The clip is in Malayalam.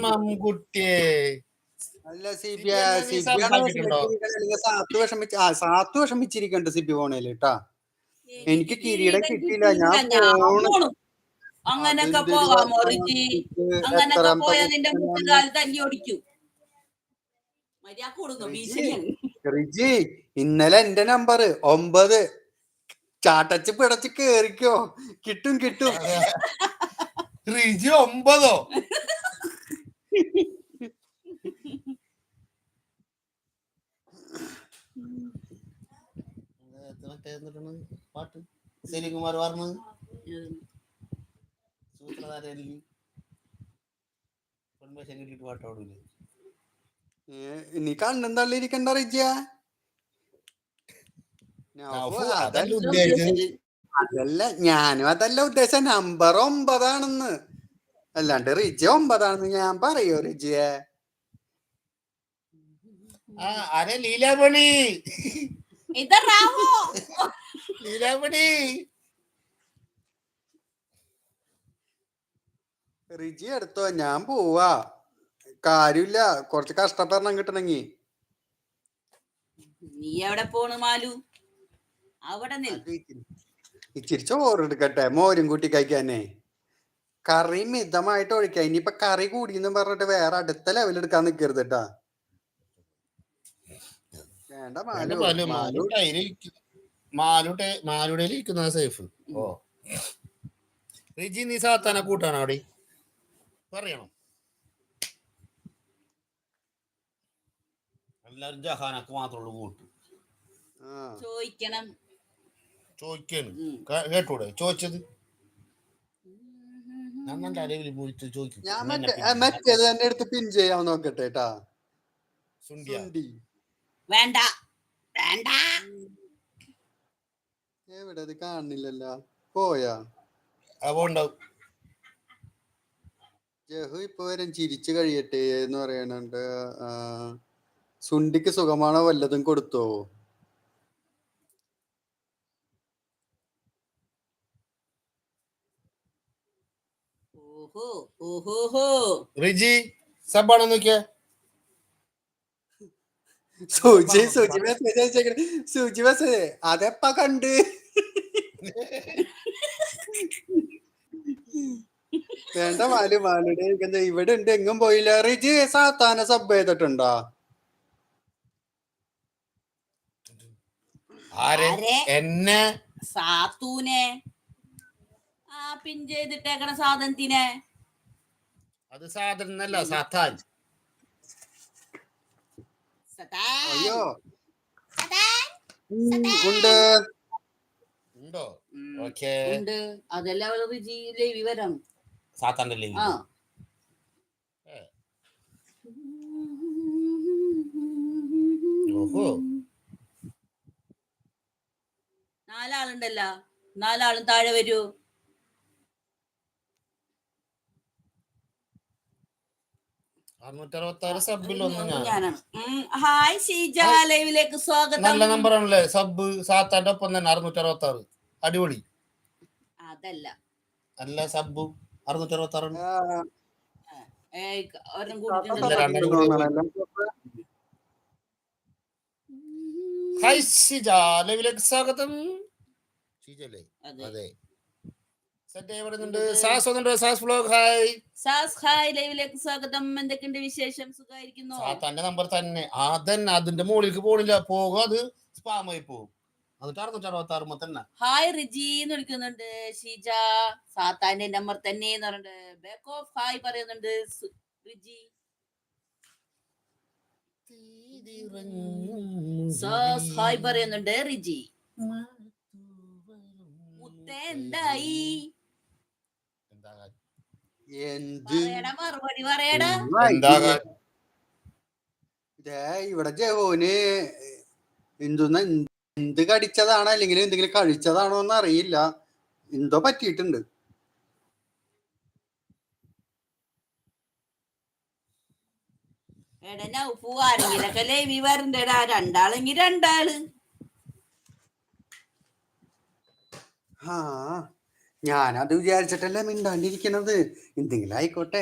മമ്മൂട്ടിയെ അല്ല സാത്തു വിഷമിച്ചിരിക്കണ്ട് സിബി പോണേല് കേട്ടാ. എനിക്ക് കിരീടം കിട്ടിയില്ല, ഞാൻ പോണു. അങ്ങനൊക്കെ പോകാമോ റിജി? അങ്ങനൊക്കെ പോയാൽ നിന്റെ മുട്ടുകാൽ തല്ലി ഓടിക്കും. റിജി ഇന്നലെ എന്റെ നമ്പർ 9 ചാട്ടച്ച് പിടച്ച് കേറിക്കോ, കിട്ടും കിട്ടും. റിജി 9 പാട്ട് സലീംകുമാർ പറഞ്ഞു സൂത്രധാരയിൽ പെൺവേഷം കിട്ടിയിട്ട് പാട്ടോടൂലേ. നീ കണ്ണും തള്ളിയിരിക്കണ്ട റിജിയ. അതല്ല, ഞാനും അതല്ല ഉദ്ദേശം, നമ്പർ 9 ആണെന്ന്. അല്ലാണ്ട് റിജി 9 ആണെന്ന് ഞാൻ പറയോ റിജിയെ? അരെ ലീലാമണി, ലീലാമണി. റിജി എടുത്തോ, ഞാൻ പോവാ. കാര്യമില്ല, കുറച്ച് കഷ്ടപ്പെടണം കിട്ടണെങ്കി. നീ എവിടെ പോണു മാലു? അവിടെ ഇച്ചിരി ചോറ് എടുക്കട്ടെ, മോരും കൂട്ടി കഴിക്കാനേ. കറി മിതമായിട്ട് ഒഴിക്കാം. ഇനിയിപ്പൊ കറി കൂടിയെന്ന് പറഞ്ഞിട്ട് വേറെ അടുത്ത ലെവൽ എടുക്കാൻ നിക്കരുത് കേട്ടാ. വേണ്ട മാലുടെ ഇരിക്കുന്ന സേഫ്. ഓ റിജി, നീ സാത്താനെ കൂട്ടാണ് അവിടെ പറയണം. എല്ലാരും ജഹാനക്ക് മാത്രമുള്ള കൂട്ട് ചോദിക്കണം. കേട്ടൂടെ ചോദിച്ചത്? ഞാൻ മറ്റേത് തന്നെ എടുത്ത് പിൻ ചെയ്യാൻ നോക്കട്ടെ കേട്ടാ. വേണ്ട വേണ്ട, എവിടെ അത് കാണുന്നില്ലല്ലോ, പോയാ? ജഹു ഇപ്പൊ വരും, ചിരിച്ചു കഴിയട്ടെ എന്ന് പറയണുണ്ട്. സുണ്ടിക്ക് സുഖമാണോ, വല്ലതും കൊടുത്തോ? റിജി സബാണോ നോക്കിയ? സൂചി മെസ്സേജ് അതെപ്പ കണ്ട്? വേണ്ട മാലുടെ ഇവിടെ ഉണ്ട്, എങ്ങും പോയില്ല. റിജി സാത്താന സബ് ചെയ്തിട്ടുണ്ടോ? എന്നെ സാത്തൂനെ പിൻ ചെയ്തിട്ടേക്കണ സാധനത്തിനെ. അത് സാധനല്ല, സാത്താൻ. അയ്യോ ഉണ്ടോ? അതെല്ലാം റിജിയിലെ വിവരം. സാത്താന്റെ ലൈവ്. ഓഹോ, 4 ആളുണ്ടല്ലോ, 4 ആളും താഴെ വരൂ. ഞാനാണ്. ഹായ് ഷീജ, ലൈവിലേക്ക് സ്വാഗതം. നല്ല നമ്പറാണല്ലേ സബ്. സാത്താന്റെ ഒപ്പം തന്നെ 666. അടിപൊളി. അതല്ല അല്ല, സബ് 666. ഹായ് ഷീജ, ലൈവിലേക്ക് സ്വാഗതം. ഷീജല്ലേ? അതെ. ലൈവിലേക്ക് സ്വാഗതം. എന്തൊക്കെയുണ്ട് വിശേഷം? സുഖമായിരിക്കുന്നു? സാത്താന്റെ നമ്പർ തന്നെ അതന്നെ, അതിന്റെ മുകളിലേക്ക് പോണില്ല, പോകും, അത് സ്പാമായി പോകും. എന്നിട്ട് 666 തന്നെ. ഹായ് റിജി എന്ന് വിളിക്കുന്നുണ്ട് ഷീജ. സാത്താന്റെ നമ്പർ തന്നെ ബാക്ക് ഓഫ് ഹായ് പറയുന്നുണ്ട് റിജി. ഹായ് പറയുന്നുണ്ട് റിജി. എന്തായി മറുപടി പറയടാ. ഇവിടെ ജഹോന് എന്ത് കടിച്ചതാണോ അല്ലെങ്കിൽ എന്തെങ്കിലും കഴിച്ചതാണോ എന്ന് അറിയില്ല, എന്തോ പറ്റിയിട്ടുണ്ട്. എടാ ആരെങ്കിലൊക്കെ ലൈവി വരണ്ടേടാ, 2 ആളെങ്കിൽ 2 ആള്. ഞാനത് വിചാരിച്ചിട്ടല്ലേ മിണ്ടാണ്ടിരിക്കണത്, എന്തെങ്കിലും ആയിക്കോട്ടെ.